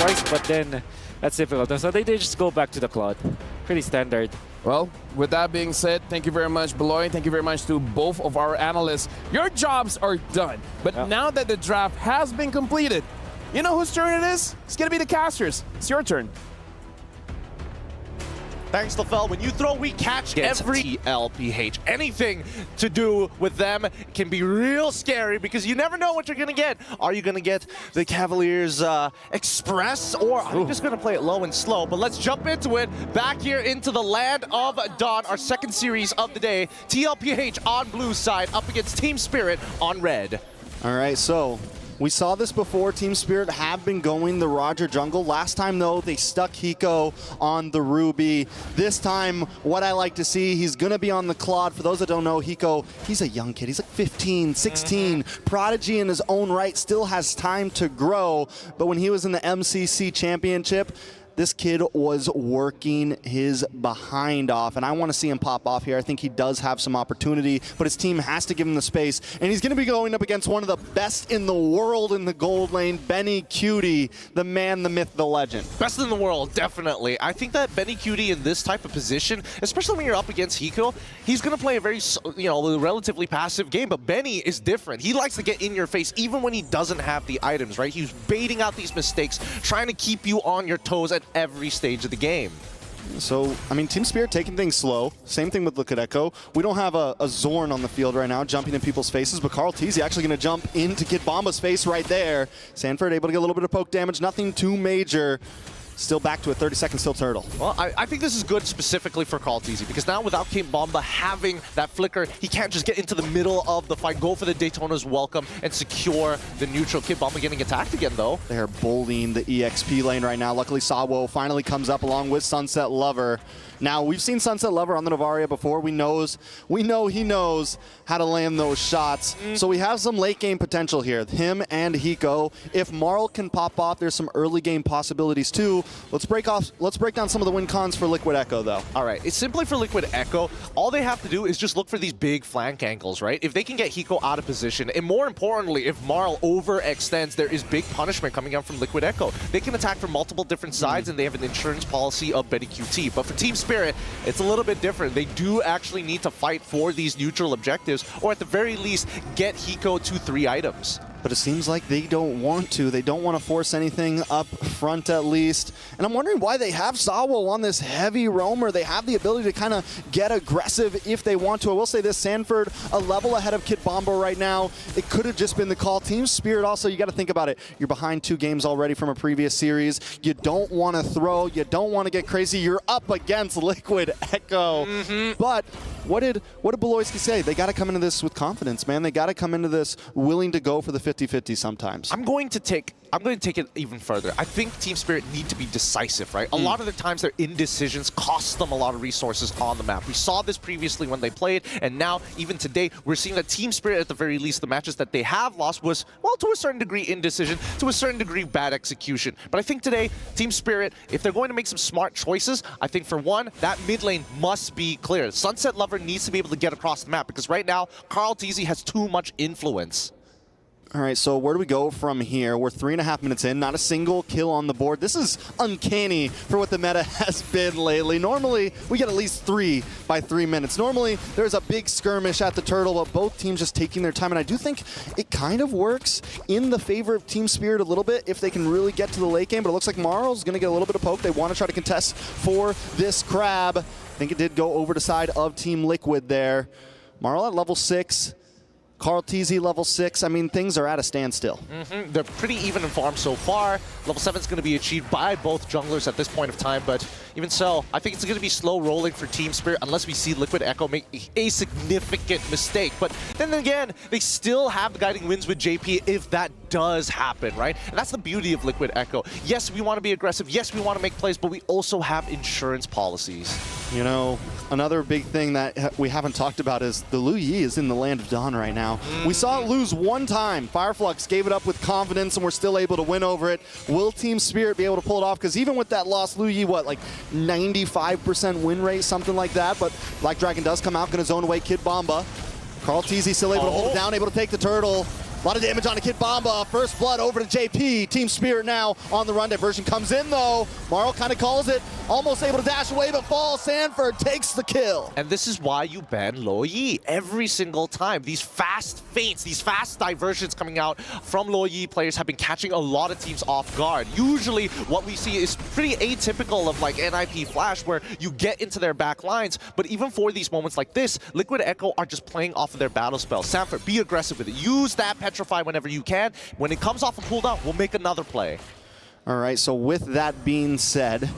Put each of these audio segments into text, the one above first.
twice, but then that's difficult. So they did just go back to the Cloud. Pretty standard. Well, with that being said, thank you very much, Beloy. Thank you very much to both of our analysts. Your jobs are done. But now that the draft has been completed, you know whose turn it is? It's going to be the casters. It's your turn. Thanks, LaFell. When you throw, we catch every TLPH. Anything to do with them can be real scary because you never know what you're going to get. Are you going to get the Cavaliers Express, or are you just going to play it low and slow? But let's jump into it. Back here into the land of Dawn, our second series of the day. TLPH on blue side up against Team Spirit on red. All right, so we saw this before. Team Spirit have been going the Roger jungle. Last time, though, they stuck Hiko on the Ruby. This time, what I like to see, he's going to be on the Claude. For those that don't know, Hiko, he's a young kid. He's like 15, 16. Prodigy in his own right, still has time to grow. But when he was in the MCC championship, this kid was working his behind off, and I want to see him pop off here. I think he does have some opportunity, but his team has to give him the space, and he's going to be going up against one of the best in the world in the gold lane, Benny Cutie, the man, the myth, the legend. Best in the world, definitely. I think that Benny Cutie in this type of position, especially when you're up against Hiko, he's going to play a very, relatively passive game, but Benny is different. He likes to get in your face even when he doesn't have the items, right? He's baiting out these mistakes, trying to keep you on your toes at every stage of the game. So, I mean, Team Spirit taking things slow. Same thing with Liquid Echo. We don't have a Zorn on the field right now jumping in people's faces, but Carl Teasy actually going to jump into Kid Bomba's face right there. Sanford able to get a little bit of poke damage, nothing too major. Still back to a 30-second still turtle. Well, I think this is good specifically for Carl Teasy because now without Kid Bomba having that flicker, he can't just get into the middle of the fight, go for the Daytona's welcome, and secure the neutral. Kid Bomba getting attacked again, though. They're bullying the EXP lane right now. Luckily, Sawo finally comes up along with Sunset Lover. Now, we've seen Sunset Lover on the Novaria before. We know he knows how to land those shots. So we have some late game potential here. Him and Hiko. If Marl can pop off, there's some early game possibilities too. Let's break down some of the win cons for Liquid Echo, though. All right, it's simply for Liquid Echo. All they have to do is just look for these big flank angles, right? If they can get Hiko out of position, and more importantly, if Marl overextends, there is big punishment coming out from Liquid Echo. They can attack from multiple different sides, and they have an insurance policy of Betty QT. But for Team Spirit, it's a little bit different. They do actually need to fight for these neutral objectives, or at the very least, get Hiko to 3 items. But it seems like they don't want to. They don't want to force anything up front at least. And I'm wondering why they have Sawo on this heavy roamer. They have the ability to kind of get aggressive if they want to. I will say this, Sanford a level ahead of Kid Bomba right now. It could have just been the call. Team Spirit also, you got to think about it. You're behind 2 games already from a previous series. You don't want to throw. You don't want to get crazy. You're up against Liquid Echo. But what did Beloyski say? They got to come into this with confidence, man. They got to come into this willing to go for the 50-50 sometimes. I'm going to take it even further. I think Team Spirit need to be decisive, right? A lot of the times their indecisions cost them a lot of resources on the map. We saw this previously when they played, and now, even today, we're seeing that Team Spirit, at the very least, the matches that they have lost was, well, to a certain degree indecision, to a certain degree bad execution. But I think today, Team Spirit, if they're going to make some smart choices, I think for one, that mid lane must be clear. Sunset Lover needs to be able to get across the map, because right now, Carl Teasy has too much influence. All right, so where do we go from here? We're 3.5 minutes in, not a single kill on the board. This is uncanny for what the meta has been lately. Normally, we get at least 3 by 3 minutes. Normally, there's a big skirmish at the Turtle, but both teams just taking their time. And I do think it kind of works in the favor of Team Spirit a little bit if they can really get to the late game. But it looks like Marl's going to get a little bit of poke. They want to try to contest for this crab. I think it did go over to the side of Team Liquid there. Marl at level 6. Carl Teasy, level 6. I mean, things are at a standstill. They're pretty even in farm so far. Level 7 is going to be achieved by both junglers at this point of time, but even so, I think it's going to be slow rolling for Team Spirit unless we see Liquid Echo make a significant mistake. But then again, they still have the guiding wins with JP if that does happen, right? And that's the beauty of Liquid Echo. Yes, we want to be aggressive. Yes, we want to make plays, but we also have insurance policies. You know, another big thing that we haven't talked about is the Lu Yi is in the land of Dawn right now. We saw it lose one time. Fireflux gave it up with confidence, and we're still able to win over it. Will Team Spirit be able to pull it off? Because even with that loss, Lu Yi, what, like 95% win rate, something like that? But Black Dragon does come out, going to zone away Kid Bomba. Carl Teasy still able to hold it down, able to take the turtle. A lot of damage on a Kid Bomba. First blood over to JP. Team Spirit now on the run. Diversion comes in though. Marl kind of calls it. Almost able to dash away, but falls. Sanford takes the kill. And this is why you ban Lo Yi every single time. These fast feints, these fast diversions coming out from Lo Yi players have been catching a lot of teams off guard. Usually what we see is pretty atypical of like NIP Flash, where you get into their back lines. But even for these moments like this, Liquid Echo are just playing off of their battle spell. Sanford, be aggressive with it. Use that Petrify whenever you can. When it comes off a cooldown, we'll make another play. All right, so with that being said,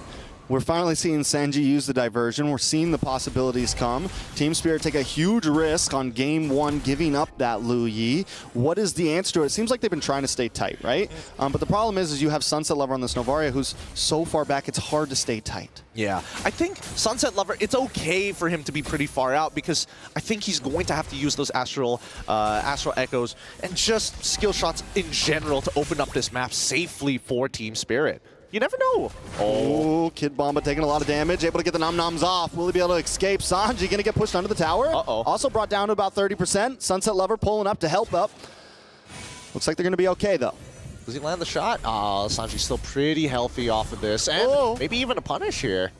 we're finally seeing Sanji use the diversion. We're seeing the possibilities come. Team Spirit take a huge risk on game one, giving up that Lu Yi. What is the answer to it? It seems like they've been trying to stay tight, right? But the problem is you have Sunset Lover on this Novaria, who's so far back, it's hard to stay tight. Yeah, I think Sunset Lover, it's okay for him to be pretty far out because I think he's going to have to use those Astral Echoes and just skill shots in general to open up this map safely for Team Spirit. You never know. Oh, Kid Bomba taking a lot of damage, able to get the nom-noms off. Will he be able to escape? Sanji gonna get pushed under the tower. Uh-oh. Also brought down to about 30%. Sunset Lover pulling up to help up. Looks like they're gonna be okay though. Does he land the shot? Oh, Sanji's still pretty healthy off of this. And maybe even a punish here.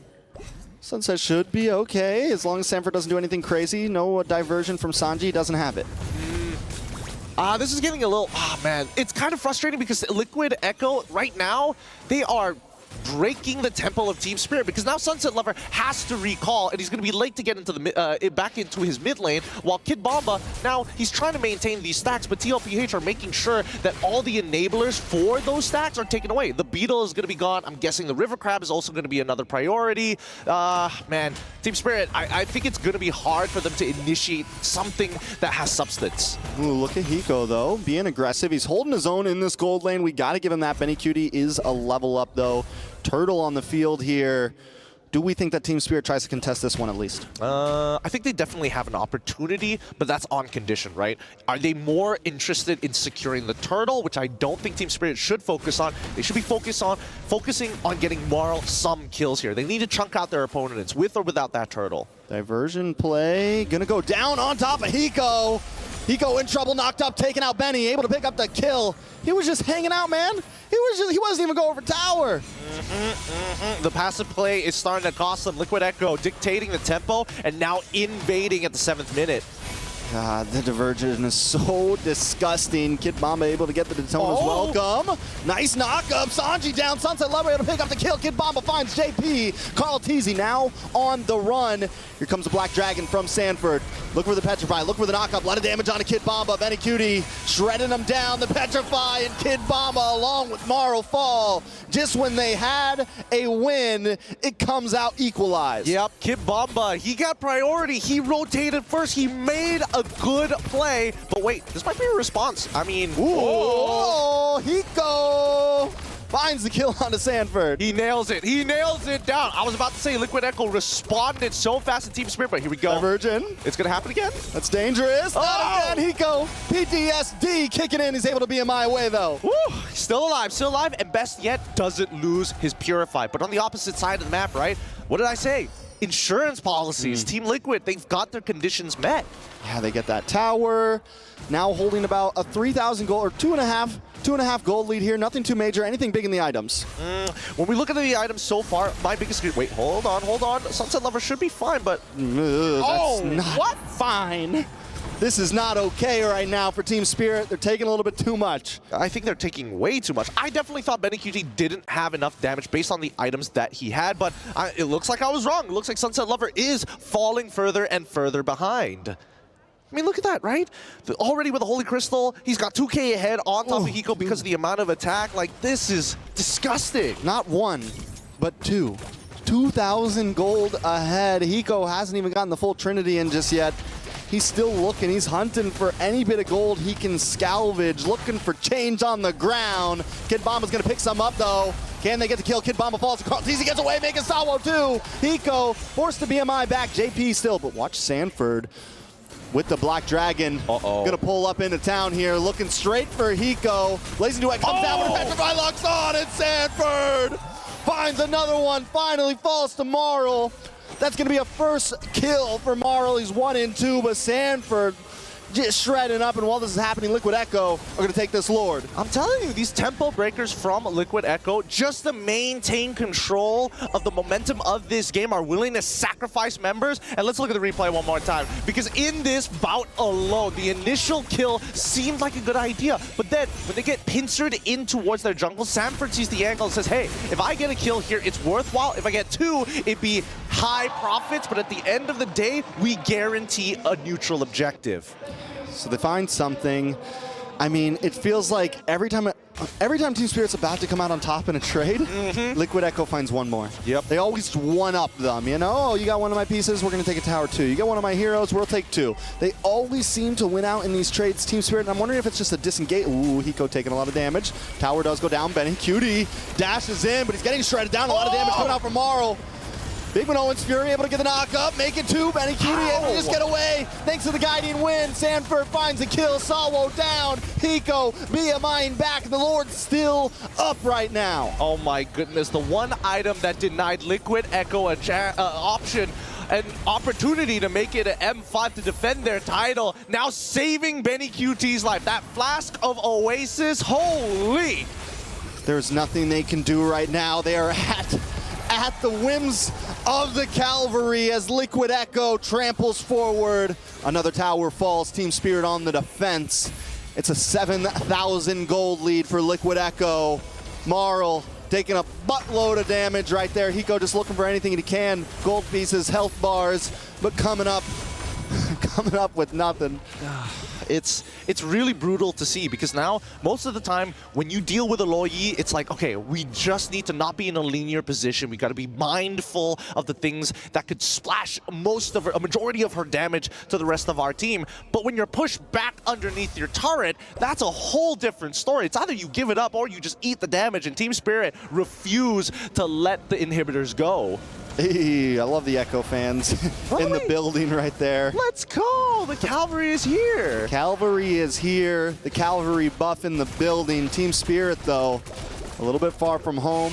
Sunset should be okay, as long as Sanford doesn't do anything crazy. No diversion from Sanji, doesn't have it. This is getting a little, man, it's kind of frustrating because Liquid Echo right now, they are breaking the tempo of Team Spirit because now Sunset Lover has to recall and he's going to be late to get into the back into his mid lane, while Kid Bomba, now he's trying to maintain these stacks, but TLPH are making sure that all the enablers for those stacks are taken away. The Beetle is going to be gone. I'm guessing the River Crab is also going to be another priority. Man, Team Spirit, I think it's going to be hard for them to initiate something that has substance. Ooh, look at Hiko though, being aggressive. He's holding his own in this gold lane. We got to give him that. Benny Cutie is a level up though. Turtle on the field here. Do we think that Team Spirit tries to contest this one at least? I think they definitely have an opportunity, but that's on condition, right? Are they more interested in securing the turtle, which I don't think Team Spirit should focus on? They should be focusing on getting Marl some kills here. They need to chunk out their opponents with or without that turtle. Diversion play, gonna go down on top of Hiko. Hiko in trouble, knocked up, taking out Benny, able to pick up the kill. He was just hanging out, man. He wasn't even going for tower. The passive play is starting to cost them. Liquid Echo dictating the tempo and now invading at the 7th minute. God, the diversion is so disgusting. Kid Bomba able to get the Daytona's welcome. Nice knock-up. Sanji down. Sunset Lover able to pick up the kill. Kid Bomba finds JP. Carl Teasy now on the run. Here comes the Black Dragon from Sanford. Look for the Petrify. Look for the knock-up. A lot of damage on a Kid Bomba. Benny Cutie shredding him down. The Petrify and Kid Bomba along with Marl fall. Just when they had a win, it comes out equalized. Yep, Kid Bomba, he got priority. He rotated first. He made a good play. But wait, this might be a response. I mean, oh, Hiko finds the kill onto Sanford. He nails it. He nails it down. I was about to say Liquid Echo responded so fast in Team Spirit, but here we go. Diversion. It's going to happen again. That's dangerous. Not again, Hiko. PTSD kicking in. He's able to be in my way, though. Woo, still alive, and best yet, doesn't lose his Purify. But on the opposite side of the map, right? What did I say? Insurance policies. Team Liquid, they've got their conditions met. Yeah, they get that tower. Now holding about a 3,000 gold, or two and a half gold lead here. Nothing too major. Anything big in the items? When we look at the items so far, my biggest... Wait, hold on. Sunset Lover should be fine, but... That's not fine. This is not okay right now for Team Spirit. They're taking a little bit too much. I think they're taking way too much. I definitely thought Benny QT didn't have enough damage based on the items that he had, but it looks like I was wrong. It looks like Sunset Lover is falling further and further behind. I mean, look at that, right? Already with the Holy Crystal, he's got 2K ahead on top of Hiko because of the amount of attack. Like, this is disgusting. Not one, but two. 2,000 gold ahead. Hiko hasn't even gotten the full Trinity in just yet. He's still looking. He's hunting for any bit of gold he can salvage, looking for change on the ground. Kid Bomba's going to pick some up, though. Can they get the kill? Kid Bomba falls across. Easy gets away, making Salvo, too. Hiko forced the BMI back. JP still, but watch Sanford with the Black Dragon. Gonna pull up into town here, looking straight for Hiko. Blazing Duet comes down with a Petrify, locks on, and Sanford finds another one, finally falls to Marl. That's gonna be a first kill for Marl. He's 1 and 2, but Sanford just shredding up, and while this is happening, Liquid Echo are going to take this Lord. I'm telling you, these tempo breakers from Liquid Echo, just to maintain control of the momentum of this game, are willing to sacrifice members. And let's look at the replay one more time, because in this bout alone, the initial kill seemed like a good idea, but then when they get pincered in towards their jungle, Sanford sees the angle and says, hey, if I get a kill here, it's worthwhile. If I get 2, it'd be high profits, but at the end of the day, we guarantee a neutral objective. So they find something. I mean, it feels like every time Team Spirit's about to come out on top in a trade, Liquid Echo finds one more. Yep. They always one-up them, you know? Oh, you got one of my pieces, we're going to take a tower 2. You got one of my heroes, we'll take 2. They always seem to win out in these trades, Team Spirit, and I'm wondering if it's just a disengage. Ooh, Hiko taking a lot of damage. Tower does go down, Benny. QD dashes in, but he's getting shredded down. A lot of damage coming out from Marl. Big Minoan's Fury able to get the knock up, make it 2. Benny Cutie able to just get away. Thanks to the guiding wind, Sanford finds a kill. Salwo down. Hiko, Mine back. The Lord's still up right now. Oh my goodness, the one item that denied Liquid Echo a option, an opportunity to make it an M5 to defend their title, now saving Benny QT's life. That flask of Oasis, holy! There's nothing they can do right now. They are at the whims of the Cavalry as Liquid Echo tramples forward. Another tower falls, Team Spirit on the defense. It's a 7,000 gold lead for Liquid Echo. Marl taking a buttload of damage right there. Hiko just looking for anything he can. Gold pieces, health bars, but coming up with nothing. It's really brutal to see, because now most of the time when you deal with Aloyi, it's like, okay, we just need to not be in a linear position. We got to be mindful of the things that could splash a majority of her damage to the rest of our team. But when you're pushed back underneath your turret, that's a whole different story. It's either you give it up or you just eat the damage, and Team Spirit refuse to let the inhibitors go. Hey, I love the Echo fans in the building right there. Let's go! The Cavalry is here! Cavalry is here. The Cavalry buff in the building. Team Spirit, though, a little bit far from home.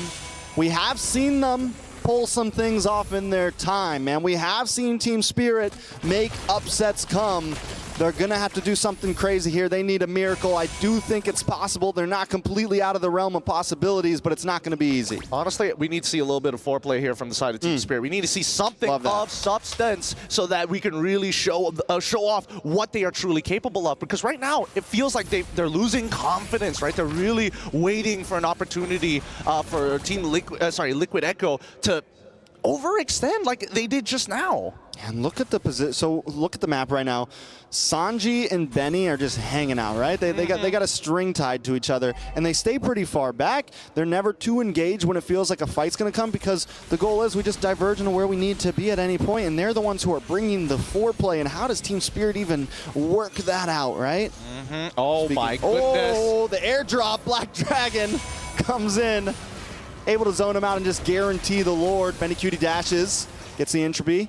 We have seen them pull some things off in their time, man. We have seen Team Spirit make upsets come. They're going to have to do something crazy here. They need a miracle. I do think it's possible. They're not completely out of the realm of possibilities, but it's not going to be easy. Honestly, we need to see a little bit of foreplay here from the side of Team Spirit. We need to see something of substance so that we can really show off what they are truly capable of. Because right now, it feels like they're losing confidence, right? They're really waiting for an opportunity for Liquid Echo to overextend like they did just now. And look at the position. So look at the map right now. Sanji and Benny are just hanging out, right? They got a string tied to each other, and they stay pretty far back. They're never too engaged when it feels like a fight's going to come, because the goal is we just diverge into where we need to be at any point, and they're the ones who are bringing the foreplay. And how does Team Spirit even work that out, right? Oh my goodness! Oh, the airdrop! Black Dragon comes in, able to zone him out and just guarantee the Lord. Benny Cutie dashes, gets the entropy.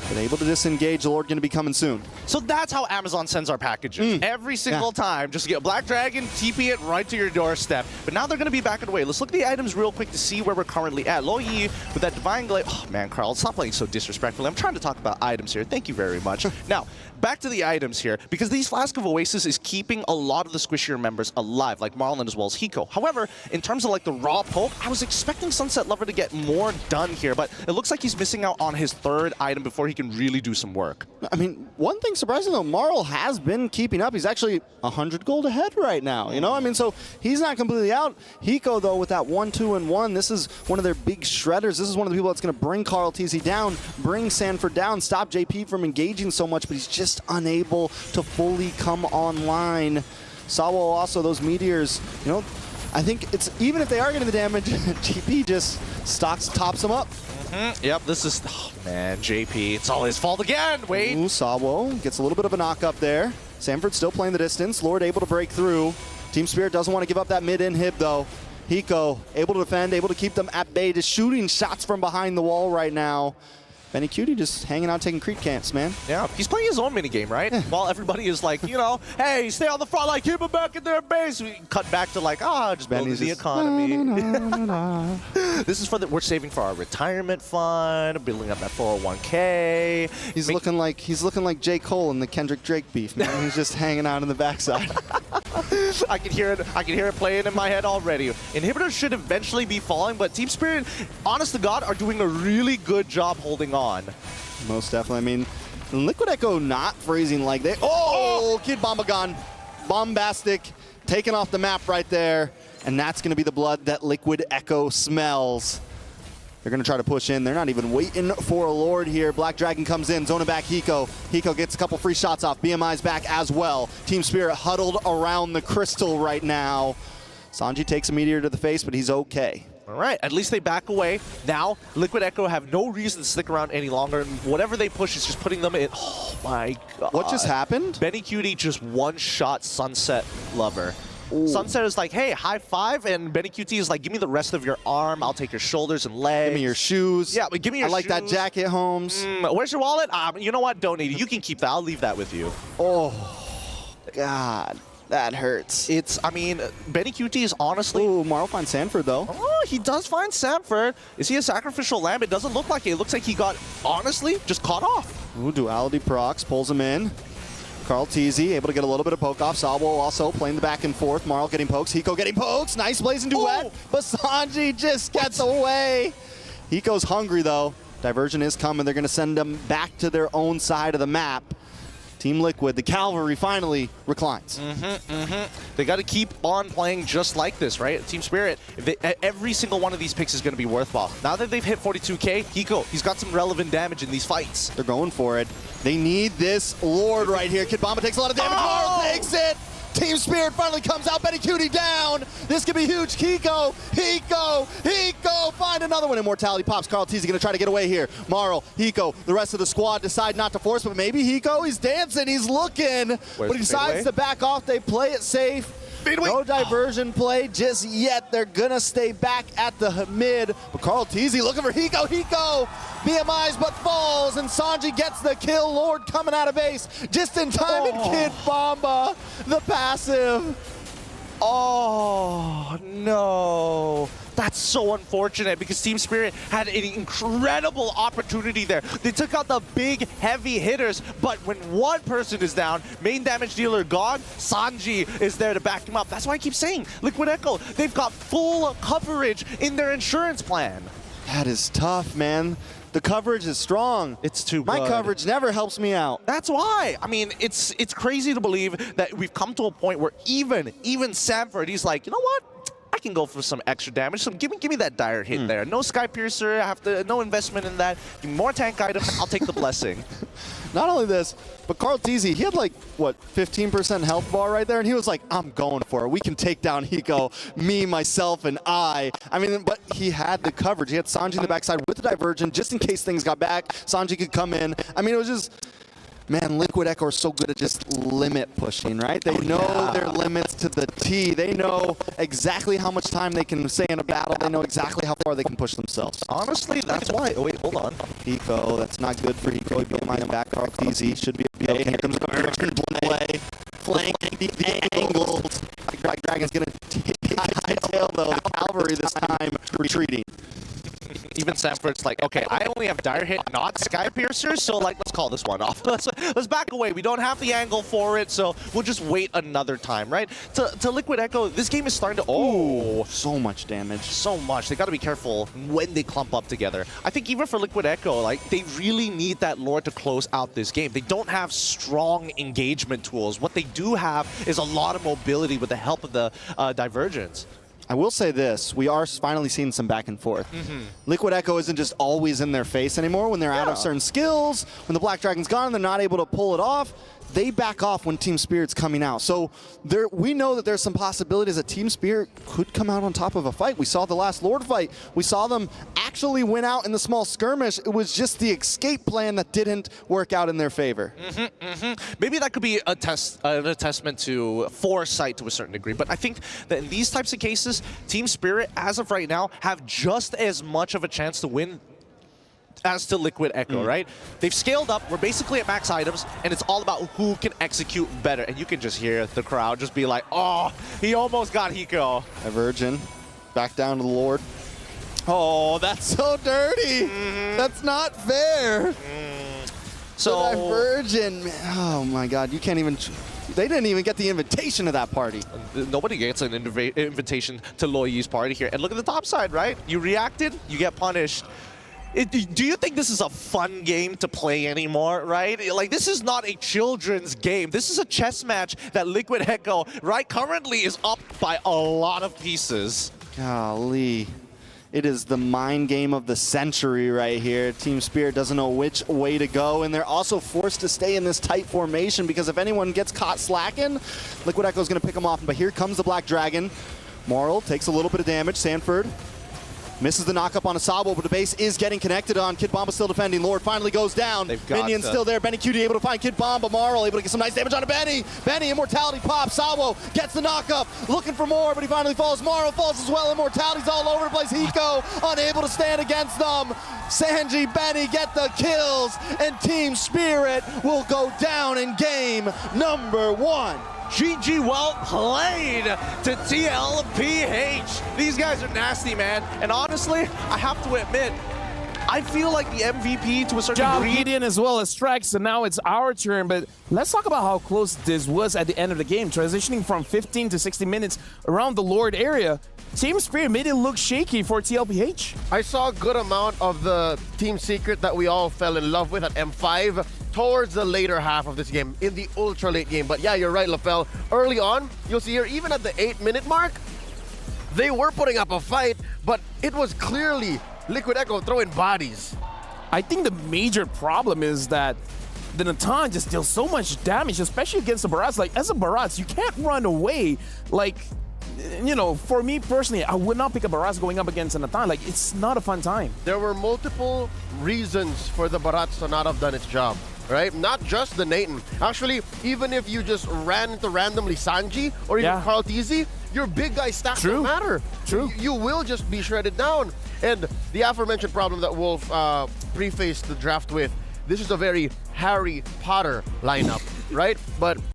But able to disengage. The Lord going to be coming soon. So that's how Amazon sends our packages. Every single time. Just get a Black Dragon, TP it right to your doorstep. But now they're going to be back away. Let's look at the items real quick to see where we're currently at. Loyi with that Divine Glaive. Oh, man, Carl, stop playing so disrespectfully. I'm trying to talk about items here. Thank you very much. Now, back to the items here, because these Flask of Oasis is keeping a lot of the squishier members alive, like Marlon as well as Hiko. However, in terms of like the raw poke, I was expecting Sunset Lover to get more done here, but it looks like he's missing out on his third item before he can really do some work. I mean, one thing surprising though, Marl has been keeping up. He's actually 100 gold ahead right now, you know? I mean, so he's not completely out. Hiko though, with that 1-2-1, this is one of their big shredders. This is one of the people that's going to bring Carl TZ down, bring Sanford down, stop JP from engaging so much, but he's just unable to fully come online. Sawo also, those meteors, you know, I think it's, even if they are getting the damage, JP just tops them up. Yep, this is, oh man, JP, it's all his fault again. Wait. Ooh, Sawo gets a little bit of a knock up there. Sanford still playing the distance. Lord able to break through. Team Spirit doesn't want to give up that mid-inhib though. Hiko able to defend, able to keep them at bay, just shooting shots from behind the wall right now. Benny Cutie just hanging out taking creep camps, man. Yeah, he's playing his own minigame, right? While everybody is like, you know, hey, stay on the front line, keep them back in their base. We cut back to like, just building the economy. This is for we're saving for our retirement fund, building up that 401k. He's looking like J. Cole in the Kendrick Drake beef, man. He's just hanging out in the backside. I can hear it playing in my head already. Inhibitors should eventually be falling, but Team Spirit, honest to God, are doing a really good job holding on. Most definitely. I mean, Liquid Echo not freezing like they. Oh, Kid Bomba gone. Bombastic, taken off the map right there. And that's going to be the blood that Liquid Echo smells. They're going to try to push in. They're not even waiting for a Lord here. Black Dragon comes in, zoning back Hiko. Hiko gets a couple free shots off. BMI's back as well. Team Spirit huddled around the crystal right now. Sanji takes a meteor to the face, but he's okay. All right, at least they back away. Now, Liquid Echo have no reason to stick around any longer, and whatever they push is just putting them in. Oh my God. What just happened? Benny Cutie just one-shot Sunset Lover. Ooh. Sunset is like, hey, high five, and Benny Cutie is like, give me the rest of your arm, I'll take your shoulders and legs. Give me your shoes. Yeah, but give me your shoes. I like that jacket, Holmes. Where's your wallet? You know what? Donate it. You can keep that. I'll leave that with you. Oh, God. That hurts. I mean, Benny Cutie is honestly... Ooh, Marl finds Sanford, though. Oh, he does find Sanford. Is he a sacrificial lamb? It doesn't look like it. It looks like he got, honestly, just caught off. Ooh, Duality procs, pulls him in. Carl Teasy able to get a little bit of poke off. Sabo also playing the back and forth. Marl getting pokes. Hiko getting pokes. Nice blazing duet. Ooh. But Sanji just gets away. Hiko's hungry, though. Diversion is coming. They're going to send them back to their own side of the map. Team Liquid, the cavalry finally reclines. They got to keep on playing just like this, right? Team Spirit, every single one of these picks is going to be worthwhile. Now that they've hit 42k, Hiko, he's got some relevant damage in these fights. They're going for it. They need this Lord right here. Kid Bomba takes a lot of damage. Marl takes it. Team Spirit finally comes out. Benny Cutie down. This could be huge. Hiko, find another one. Immortality pops. Carl Teasy going to try to get away here. Marl, Hiko, the rest of the squad decide not to force, but maybe Hiko, he's dancing, he's looking. But he decides to back off. They play it safe. No diversion play just yet. They're going to stay back at the mid. But Carl Teasy looking for Hiko. BMI's but falls, and Sanji gets the kill. Lord coming out of base just in time, and Kid Bomba, the passive. Oh, no. That's so unfortunate because Team Spirit had an incredible opportunity there. They took out the big, heavy hitters, but when one person is down, main damage dealer gone, Sanji is there to back him up. That's why I keep saying, Liquid Echo, they've got full coverage in their insurance plan. That is tough, man. The coverage is strong. It's too good. My coverage never helps me out. That's why. I mean, it's crazy to believe that we've come to a point where even Sanford, he's like, you know what? I can go for some extra damage. So give me that dire hit there. No Sky Piercer. No investment in that. Give me more tank items. I'll take the blessing. Not only this, but Carl Teasy, he had like, what, 15% health bar right there, and he was like, I'm going for it. We can take down Hiko, me, myself, and I. I mean, but he had the coverage. He had Sanji in the backside with the diversion, just in case things got back. Sanji could come in. I mean, it was just... Man, Liquid Echo are so good at just limit pushing, right? They know their limits to the T. They know exactly how much time they can stay in a battle. They know exactly how far they can push themselves. Honestly, that's why. Oh, wait, hold on. Hiko, that's not good for Hiko. BMI back. Carl Teasy should be okay. Here comes the urgent play. Flank the angles. Black Dragon's going to hightail, though. The cavalry this time retreating. Even Sanford's like, okay, I only have dire hit, not Sky Piercer, so like, let's call this one off. Let's back away. We don't have the angle for it, so we'll just wait another time, right? To Liquid Echo, this game is starting to... Oh, so much damage. So much. They got to be careful when they clump up together. I think even for Liquid Echo, like, they really need that Lord to close out this game. They don't have strong engagement tools. What they do have is a lot of mobility with the help of the divergence. I will say this, we are finally seeing some back and forth. Liquid Echo isn't just always in their face anymore. When they're out of certain skills, when the Black Dragon's gone and they're not able to pull it off, they back off when Team Spirit's coming out. So we know that there's some possibilities that Team Spirit could come out on top of a fight. We saw the last Lord fight. We saw them actually win out in the small skirmish. It was just the escape plan that didn't work out in their favor. Maybe that could be a testament to foresight to a certain degree. But I think that in these types of cases, Team Spirit, as of right now, have just as much of a chance to win as to Liquid Echo, right? They've scaled up. We're basically at max items, and it's all about who can execute better. And you can just hear the crowd just be like, oh, he almost got Hiko. Virgin back down to the Lord. Oh, that's so dirty. That's not fair. So Virgin, oh my God, you can't even. They didn't even get the invitation to that party. nobody gets an invitation to Loyi's party here. And look at the top side, right? You reacted, you get punished. Do you think this is a fun game to play anymore, right? Like, this is not a children's game. This is a chess match that Liquid Echo, right, currently is up by a lot of pieces. Golly. It is the mind game of the century right here. Team Spirit doesn't know which way to go, and they're also forced to stay in this tight formation because if anyone gets caught slacking, Liquid Echo is going to pick them off. But here comes the Black Dragon. Moral takes a little bit of damage. Sanford misses the knock-up on Asabo, but the base is getting connected on. Kid Bomba still defending. Lord finally goes down. Minion's still there. Benny QD able to find Kid Bomba. Marl able to get some nice damage on Benny. Benny, Immortality pops. Sabo gets the knock-up. Looking for more, but he finally falls. Marl falls as well. Immortality's all over the place. Hiko unable to stand against them. Sanji, Benny get the kills, and Team Spirit will go down in game number 1. GG, well played to TLPH. These guys are nasty, man. And honestly, I have to admit, I feel like the MVP to a certain degree. Gideon as well as Strax, so now it's our turn, but let's talk about how close this was at the end of the game. Transitioning from 15 to 60 minutes around the Lord area, Team Spirit made it look shaky for TLPH. I saw a good amount of the team secret that we all fell in love with at M5 towards the later half of this game, in the ultra late game. But yeah, you're right, LaFell. Early on, you'll see here, even at the 8-minute mark, they were putting up a fight, but it was clearly Liquid Echo throwing bodies. I think the major problem is that the Natan just deals so much damage, especially against the Barats. Like, as a Barats, you can't run away. Like, you know, for me personally, I would not pick a Barats going up against a Natan. Like, it's not a fun time. There were multiple reasons for the Barats to not have done its job, right? Not just the Nathan. Actually, even if you just ran into randomly Sanji or even Carl TZ, your big guy stats don't matter. True. You will just be shredded down. And the aforementioned problem that Wolf prefaced the draft with, this is a very Harry Potter lineup, right? But